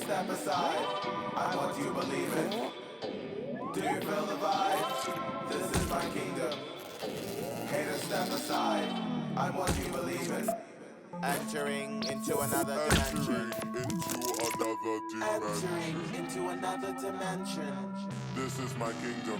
step aside. I'm what you believe in. Do you feel the vibe? This is my kingdom. Haters step aside. I'm what you believe in. Entering into another dimension. Entering into another dimension. This is my kingdom.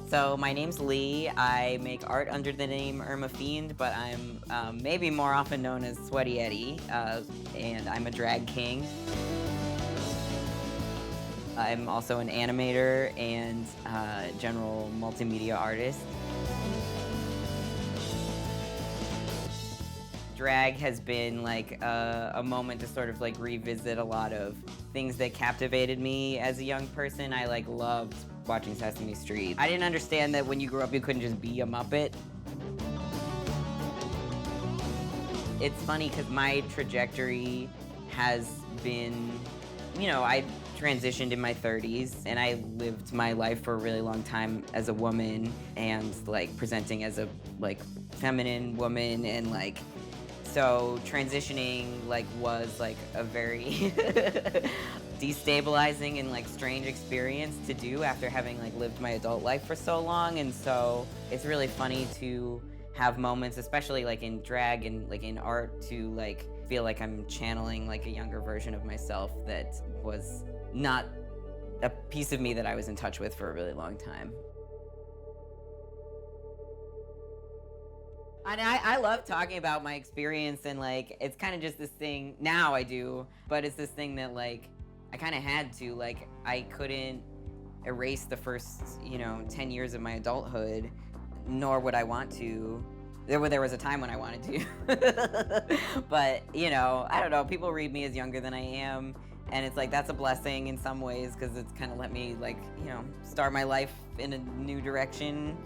So my name's Lee. I make art under the name Irma Fiend, but I'm maybe more often known as Sweaty Eddie, and I'm a drag king. I'm also an animator and general multimedia artist. Drag has been like a moment to sort of like revisit a lot of things that captivated me as a young person. I like loved watching Sesame Street. I didn't understand that when you grew up you couldn't just be a Muppet. It's funny because my trajectory has been, you know, I transitioned in my 30s and I lived my life for a really long time as a woman and like presenting as a like feminine woman, and like so transitioning like was like a very destabilizing and like strange experience to do after having like lived my adult life for so long. And so it's really funny to have moments, especially like in drag and like in art, to like feel like I'm channeling like a younger version of myself that was not a piece of me that I was in touch with for a really long time. And I love talking about my experience, and like it's kind of just this thing now I do, but it's this thing that like I kind of had to, like I couldn't erase the first, you know, 10 years of my adulthood, nor would I want to. There was a time when I wanted to, but you know, I don't know, people read me as younger than I am, and it's like that's a blessing in some ways because it's kind of let me like, you know, start my life in a new direction.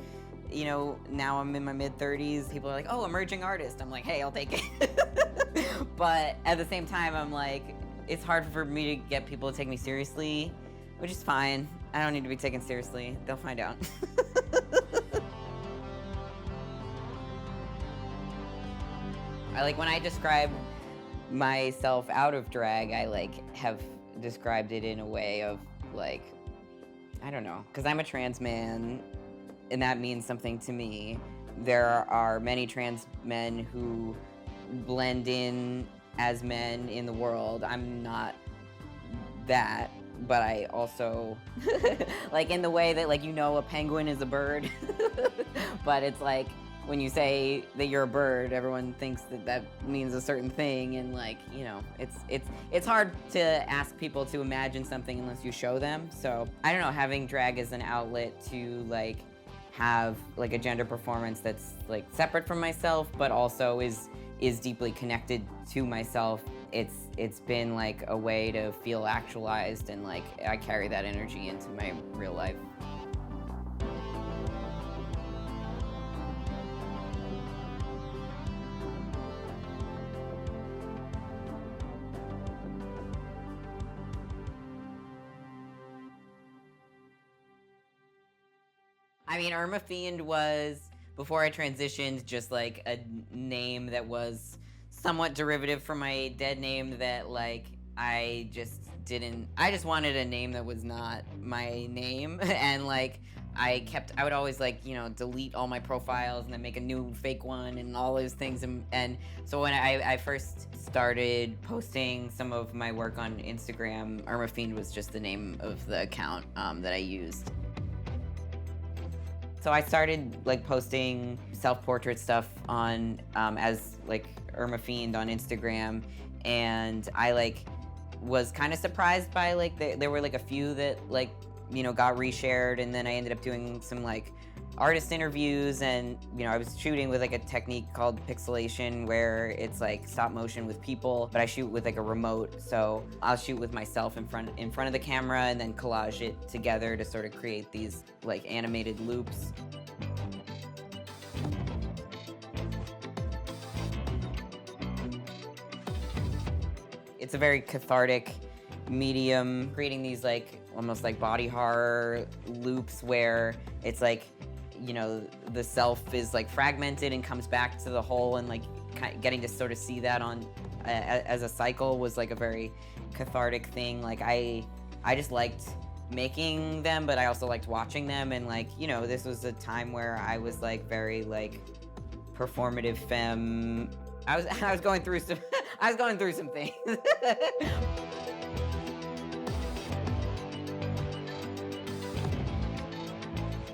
You know, now I'm in my mid-30s, people are like, oh, emerging artist. I'm like, hey, I'll take it. But at the same time, I'm like, it's hard for me to get people to take me seriously, which is fine. I don't need to be taken seriously. They'll find out. I like when I describe myself out of drag, I like have described it in a way of like, I don't know, because I'm a trans man, and that means something to me. There are many trans men who blend in as men in the world. I'm not that, but I also, like in the way that like, you know, a penguin is a bird, but it's like, when you say that you're a bird, everyone thinks that that means a certain thing, and like, you know, it's hard to ask people to imagine something unless you show them. So I don't know, having drag as an outlet to like have like a gender performance that's like separate from myself, but also is deeply connected to myself. It's been like a way to feel actualized, and like I carry that energy into my real life. I mean, Irma Fiend was, before I transitioned, just like a name that was somewhat derivative from my dead name that like I just wanted a name that was not my name. And like I would always like, you know, delete all my profiles and then make a new fake one and all those things. And so when I first started posting some of my work on Instagram, Irma Fiend was just the name of the account that I used. So I started like posting self-portrait stuff on as like Irma Fiend on Instagram, and I like was kind of surprised by like there were like a few that like, you know, got reshared, and then I ended up doing some like artist interviews, and you know, I was shooting with like a technique called pixelation where it's like stop motion with people, but I shoot with like a remote. So I'll shoot with myself in front of the camera and then collage it together to sort of create these like animated loops. It's a very cathartic medium, creating these like almost like body horror loops where it's like, you know, the self is like fragmented and comes back to the whole, and like getting to sort of see that on as a cycle was like a very cathartic thing. Like I just liked making them, but I also liked watching them, and like, you know, this was a time where I was like very like performative femme. I was going through some some things.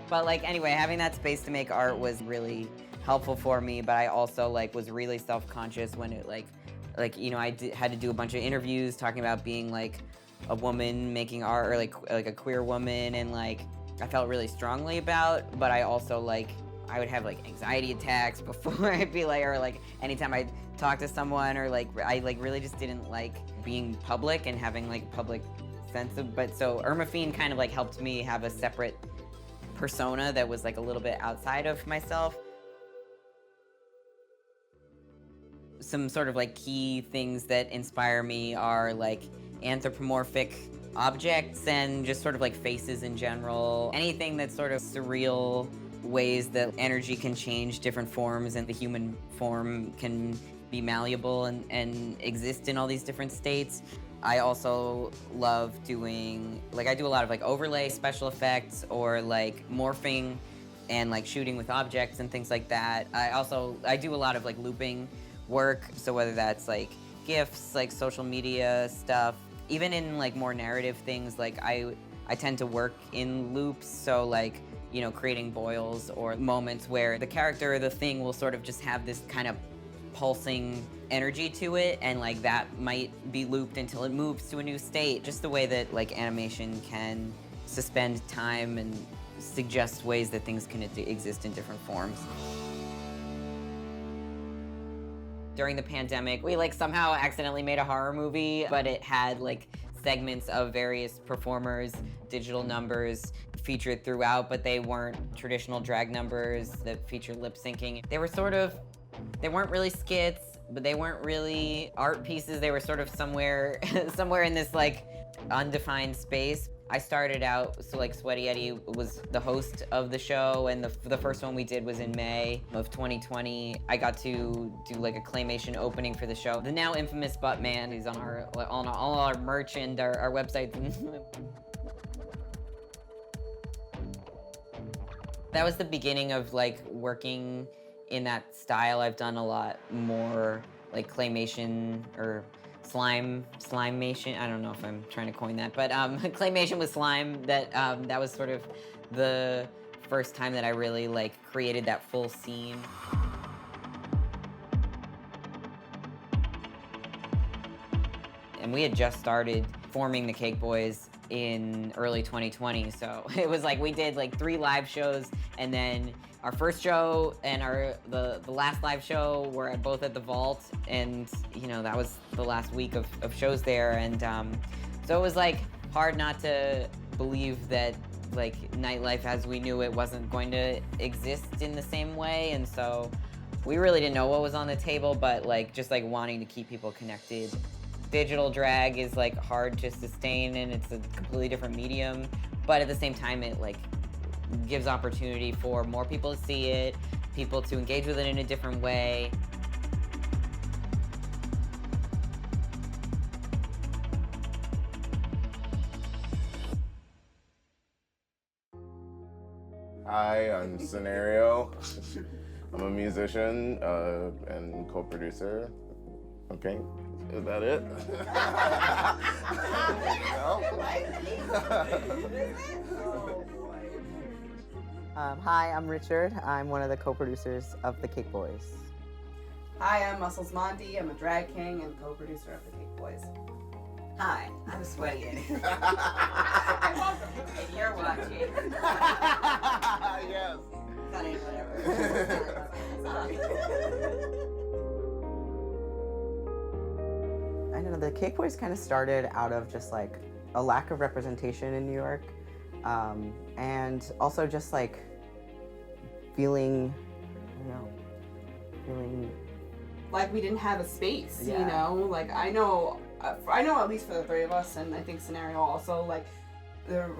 But like, anyway, having that space to make art was really helpful for me, but I also like was really self-conscious when it like, you know, had to do a bunch of interviews talking about being like a woman making art, or like a queer woman, and like I felt really strongly about, but I also like, I would have like anxiety attacks before I'd be like, or like anytime I'd talk to someone, or like I like really just didn't like being public and having like a public sense of, but so Irma Fiend kind of like helped me have a separate persona that was like a little bit outside of myself. Some sort of like key things that inspire me are like anthropomorphic objects and just sort of like faces in general. Anything that's sort of surreal ways that energy can change different forms, and the human form can be malleable and exist in all these different states. I also love doing, like I do a lot of like overlay special effects, or like morphing and like shooting with objects and things like that. I do a lot of like looping work, so whether that's like GIFs, like social media stuff, even in like more narrative things, like I tend to work in loops, so like, you know, creating boils or moments where the character or the thing will sort of just have this kind of pulsing energy to it, and like that might be looped until it moves to a new state. Just the way that like animation can suspend time and suggest ways that things can exist in different forms. During the pandemic, we like somehow accidentally made a horror movie, but it had like segments of various performers, digital numbers featured throughout, but they weren't traditional drag numbers that featured lip syncing. They weren't really skits, but they weren't really art pieces. They were sort of somewhere in this like undefined space. I started out, so like Sweaty Eddie was the host of the show, and the first one we did was in May of 2020. I got to do like a claymation opening for the show. The now infamous Buttman, who's on all our merch and our website. That was the beginning of like working in that style. I've done a lot more like claymation or slimemation. I don't know if I'm trying to coin that, but claymation with slime. That was sort of the first time that I really like created that full scene. And we had just started forming the Cake Boys in early 2020, so it was like we did like 3 live shows, and then our first show and the last live show were both at the Vault, and you know, that was the last week of shows there, and so it was like hard not to believe that like nightlife as we knew it wasn't going to exist in the same way, and so we really didn't know what was on the table, but like just like wanting to keep people connected. Digital drag is like hard to sustain, and it's a completely different medium, but at the same time it like gives opportunity for more people to see it, people to engage with it in a different way. Hi, I'm Scenario. I'm a musician and co-producer. Okay, is that it? Hi, I'm Richard. I'm one of the co-producers of The Cake Boys. Hi, I'm Muscles Monty. I'm a drag king and co-producer of The Cake Boys. Hi, I'm Sweaty Eddie. And you're watching. Yes. Funny, whatever. I don't know, The Cake Boys kind of started out of just like a lack of representation in New York, and also just like feeling Like we didn't have a space, Yeah. you know? Like I know at least for the 3 of us, and I think Scenario also, like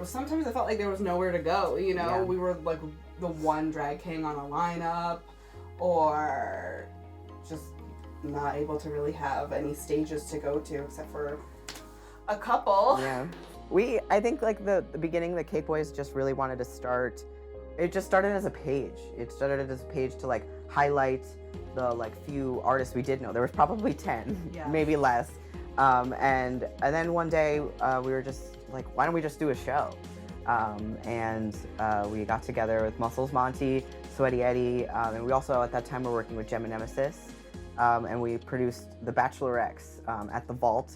sometimes I felt like there was nowhere to go, you know? Yeah. We were like the one drag king on a lineup, or just not able to really have any stages to go to except for a couple. Yeah. I think like the beginning, the Cake Boys just really wanted to start, it just started as a page. It started as a page to like highlight the like few artists we did know. There was probably 10, Yeah. maybe less. And then one day we were just like, why don't we just do a show? And we got together with Muscles Monty, Sweaty Eddie, and we also at that time were working with Gem and Nemesis. And we produced The Bachelor X at the Vault.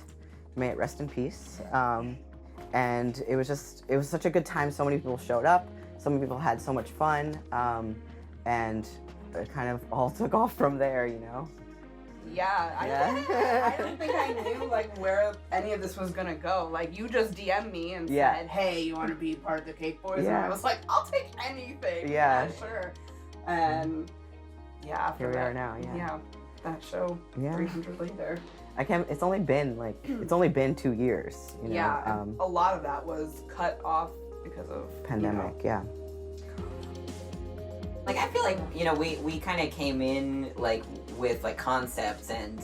May it rest in peace. And it was such a good time. So many people showed up. So many people had so much fun. And it kind of all took off from there, you know? Yeah, I don't think I knew like where any of this was gonna go. Like you just DM'd me and Yeah. said, "Hey, you want to be part of the Cake Boys?" And Yeah. I was like, "I'll take anything." Yeah. Sure. And yeah, after Here we that, are now, yeah. that show. Yeah. 300 later. It's only been 2 years, you know? Yeah, and a lot of that was cut off because of Pandemic, yeah. Like I feel like, you know, we kind of came in like with like concepts, and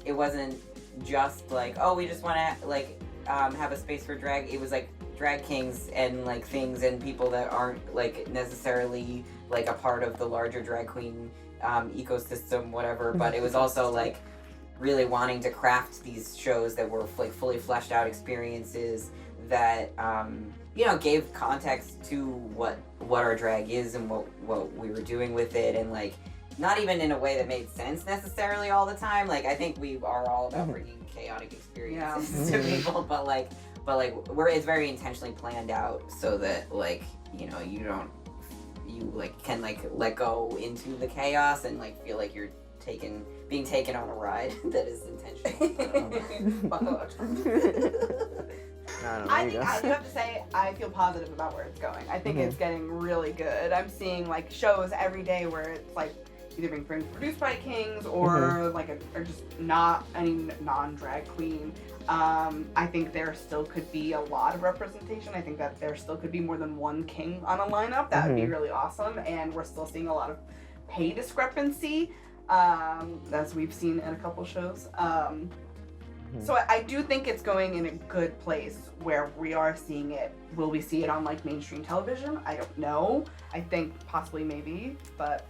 it wasn't just like, oh, we just want to like have a space for drag. It was like drag kings and like things and people that aren't like necessarily like a part of the larger drag queen ecosystem, whatever. But it was also like really wanting to craft these shows that were like fully fleshed out experiences that you know, gave context to what our drag is and what we were doing with it, and like not even in a way that made sense necessarily all the time. Like I think we are all about bringing chaotic experiences to people, but like it's very intentionally planned out so that like, you know, you like can like let go into the chaos and like feel like you're being taken on a ride that is intentional. I think I do have to say I feel positive about where it's going. I think it's getting really good. I'm seeing like shows every day where it's like either being produced by kings or or just not any non-drag queen. I think there still could be a lot of representation. I think that there still could be more than one king on a lineup. That would be really awesome. And we're still seeing a lot of pay discrepancy, as we've seen in a couple shows. So I do think it's going in a good place where we are seeing it. Will we see it on like mainstream television? I don't know. I think possibly maybe, but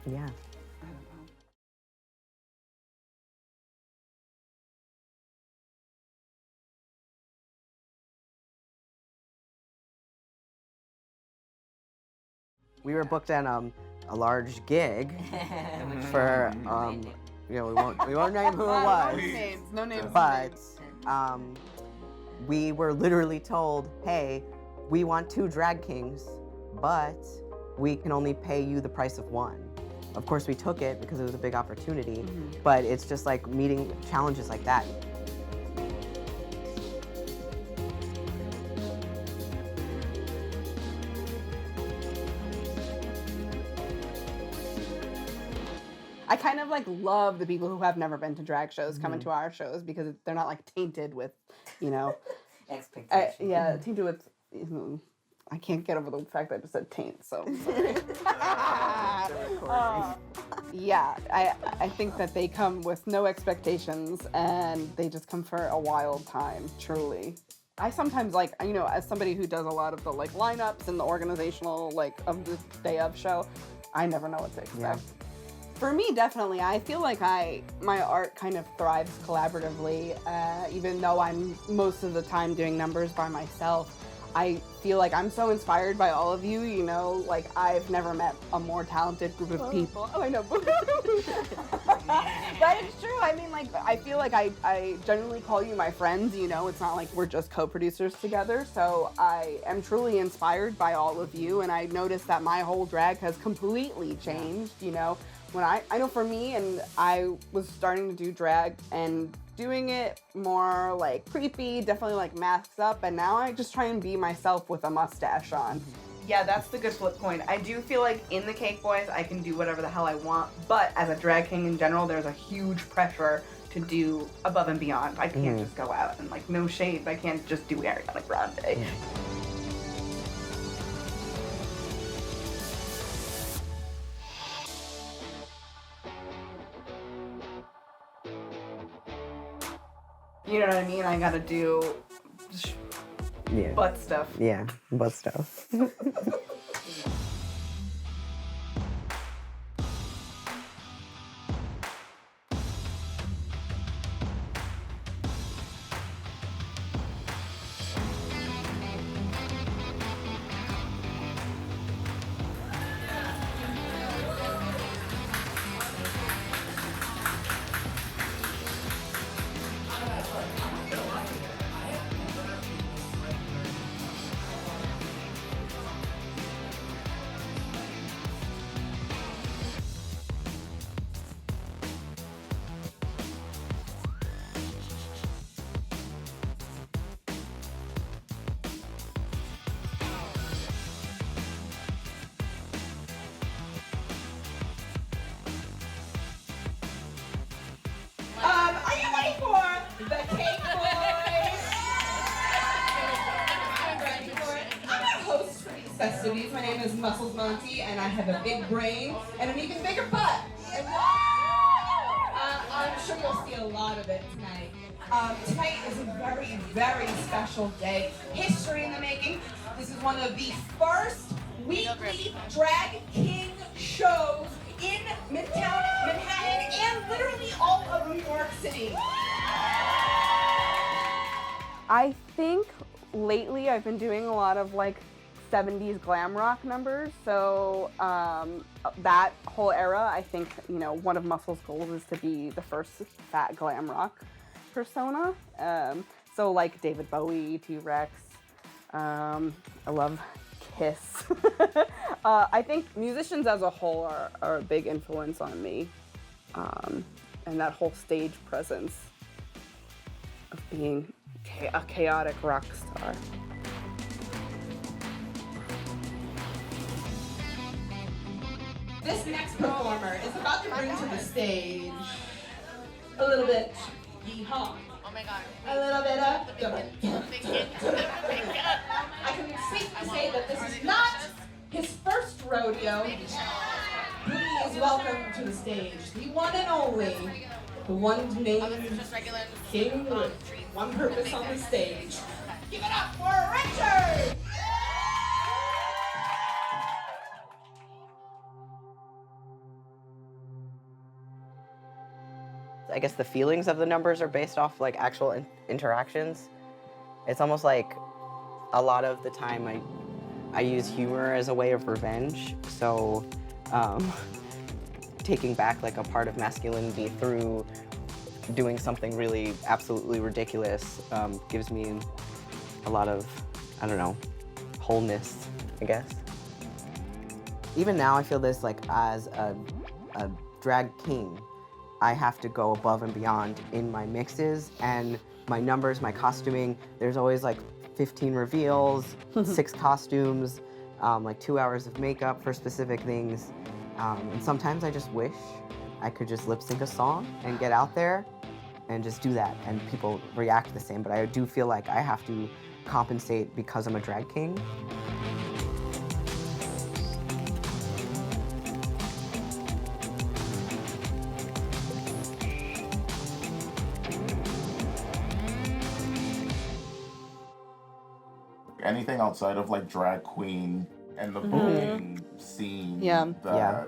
Yeah. I don't know. We were booked on a large gig for you know, we won't name who it was. No names. But we were literally told, hey, we want 2 drag kings, but we can only pay you the price of 1. Of course, we took it because it was a big opportunity, but it's just like meeting challenges like that. I kind of like love the people who have never been to drag shows coming to our shows because they're not like tainted with, you know, Expectation. tainted with. I can't get over the fact that I just said taint, so I'm sorry. Yeah, I think that they come with no expectations and they just come for a wild time, truly. I sometimes like, you know, as somebody who does a lot of the like lineups and the organizational like of the day of show, I never know what to expect. Yeah. For me, definitely, I feel like my art kind of thrives collaboratively, even though I'm most of the time doing numbers by myself. I feel like I'm so inspired by all of you, you know, like I've never met a more talented group of people. Oh, I know. But it's true. I mean, like, I feel like I generally call you my friends, you know, it's not like we're just co-producers together. So I am truly inspired by all of you. And I noticed that my whole drag has completely changed, you know. When I know for me, and I was starting to do drag and doing it more like creepy, definitely like masks up, and now I just try and be myself with a mustache on. Yeah, that's the good flip coin. I do feel like in the Cake Boys, I can do whatever the hell I want, but as a drag king in general, there's a huge pressure to do above and beyond. I can't just go out and, like, no shade, I can't just do Ariana Grande. You know what I mean? I gotta do butt stuff. Yeah, butt stuff. Are you ready for the Cake Boys? I'm ready for it. I'm your host for these festivities. My name is Muscles Monty, and I have a big brain and an even bigger butt. I'm sure you'll see a lot of it tonight. Tonight is a very, very special day. History in the making. This is one of the first weekly drag king shows in Midtown Manhattan and literally all of New York City. I think lately I've been doing a lot of like 70s glam rock numbers. So that whole era, I think, you know, one of Muscle's goals is to be the first fat glam rock persona. So like David Bowie, T-Rex. I love Kiss. I think musicians as a whole are a big influence on me. And that whole stage presence of being a chaotic rock star. This next performer is about to bring to the stage a little bit yeehaw. Oh my god. A little bit of. I can safely say that this is not his first rodeo. Please welcome to the stage the one and only, the one named King with one purpose on the stage. Give it up for Richard! I guess the feelings of the numbers are based off like actual interactions. It's almost like a lot of the time I use humor as a way of revenge. So taking back like a part of masculinity through doing something really absolutely ridiculous gives me a lot of, I don't know, wholeness, I guess. Even now I feel this like as a drag king, I have to go above and beyond in my mixes and my numbers, my costuming. There's always like 15 reveals, 6 costumes, like 2 hours of makeup for specific things. And sometimes I just wish I could just lip sync a song and get out there and just do that and people react the same. But I do feel like I have to compensate because I'm a drag king. Anything outside of like drag queen and the booking scene that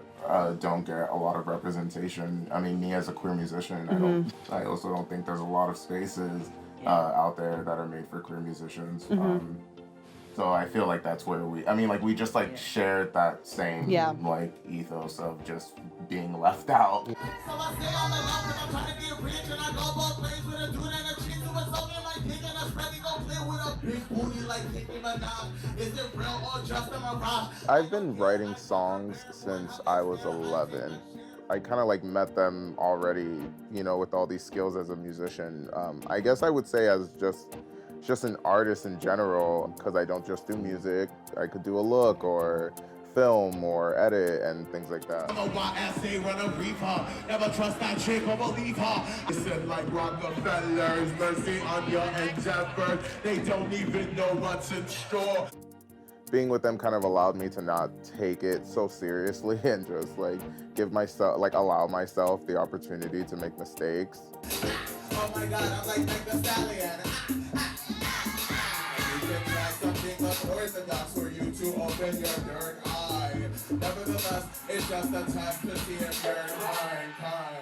don't get a lot of representation. I mean, me as a queer musician, I also don't think there's a lot of spaces out there that are made for queer musicians. So I feel like that's where we just like shared that same like ethos of just being left out. I've been writing songs since I was 11. I kind of like met them already, you know, with all these skills as a musician. I guess I would say as just just an artist in general, because I don't just do music. I could do a look or film or edit and things like that. Never trust that chick or believe her. Listen like Rockefellers, mercy on your endeavors. They don't even know what's in store. Being with them kind of allowed me to not take it so seriously and just like give myself, like allow myself the opportunity to make mistakes. Oh my God, I'm like Meg the Stallion. You can try something unorthodox for you to open your third eye. Nevertheless, it's just a test to see if you're kind.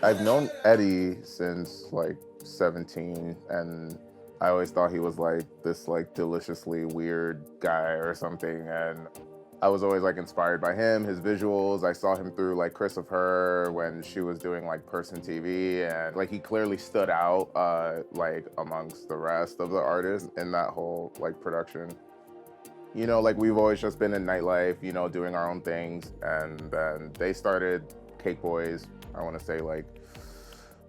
I've known Eddie since like 17, and I always thought he was like this like deliciously weird guy or something, and I was always like inspired by him, his visuals. I saw him through like Chris of Her when she was doing like Person TV, and like he clearly stood out like amongst the rest of the artists in that whole like production. You know, like we've always just been in nightlife, you know, doing our own things, and then they started Cake Boys, I want to say like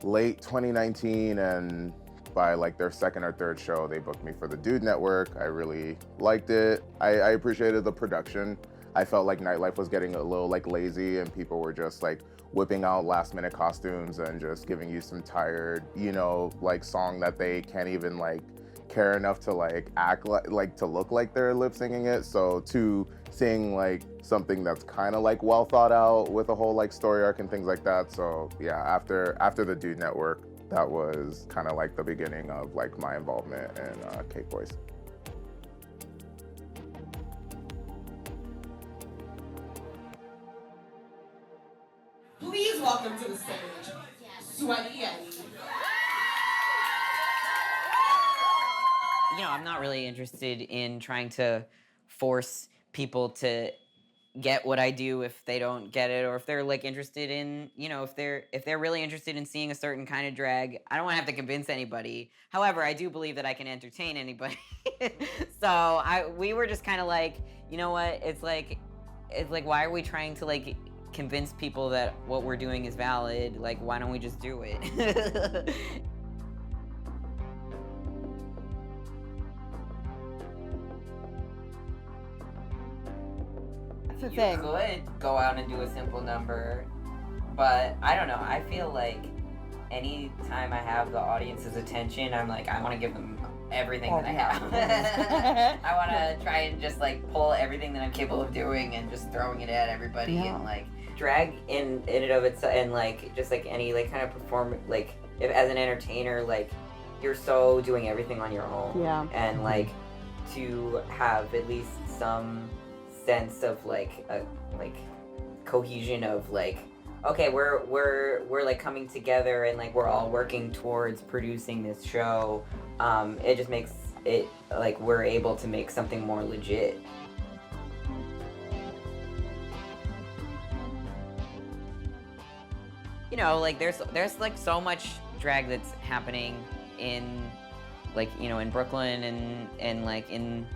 late 2019, and by like their second or third show, they booked me for the Dude Network. I really liked it. I appreciated the production. I felt like nightlife was getting a little like lazy, and people were just like whipping out last minute costumes and just giving you some tired, you know, like song that they can't even like care enough to like act like to look like they're lip syncing it. So to seeing like something that's kind of like well thought out with a whole like story arc and things like that. So yeah, after the Dude Network, that was kind of like the beginning of like my involvement in Cake Boys. Please welcome to the stage, Sweaty Eddie. You know, I'm not really interested in trying to force people to get what I do if they don't get it, or if they're like interested in, you know, if they're really interested in seeing a certain kind of drag. I don't want to have to convince anybody. However, I do believe that I can entertain anybody. So we were just kind of like, you know what? It's like why are we trying to like convince people that what we're doing is valid? Like, why don't we just do it? The You thing. could go out and do a simple number, but I don't know. I feel like anytime I have the audience's attention, I'm like, I want to give them everything that I have. I want to try and just like pull everything that I'm capable of doing and just throwing it at everybody. Yeah. And like drag in and of itself, and like just like any like kind of perform, like if as an entertainer, like you're so doing everything on your own. Yeah. And like to have at least some sense of like a like cohesion of like, okay, we're like coming together and like we're all working towards producing this show. It just makes it like we're able to make something more legit. You know, like there's like so much drag that's happening in like, you know, in Brooklyn and like in,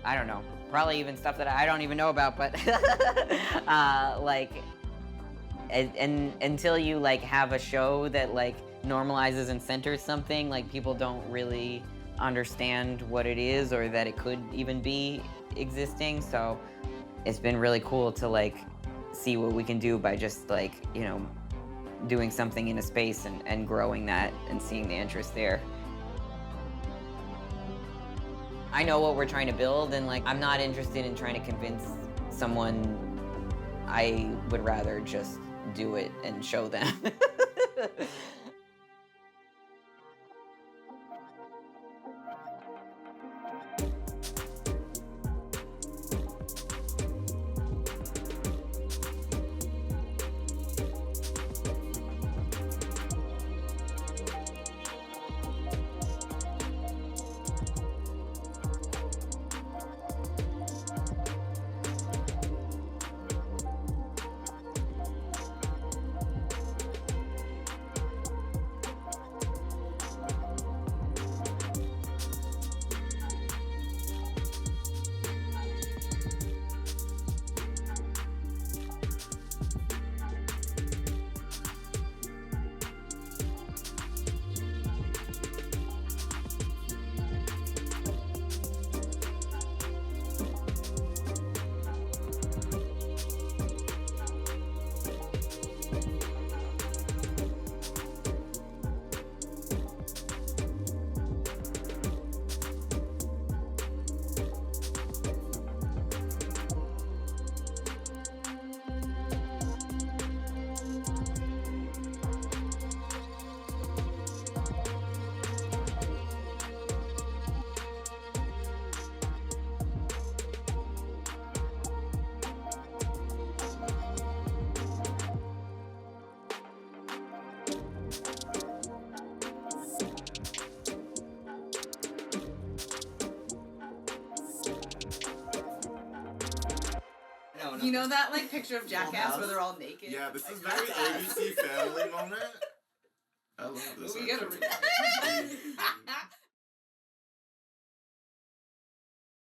I don't know, probably even stuff that I don't even know about, but like, and until you like have a show that like normalizes and centers something, like people don't really understand what it is or that it could even be existing. So it's been really cool to like see what we can do by just like, you know, doing something in a space and growing that and seeing the interest there. I know what we're trying to build, and like I'm not interested in trying to convince someone. I would rather just do it and show them. You know that like picture of Jackass where they're all naked? Yeah, this is like, very ABC Family moment. I love this. We gotta read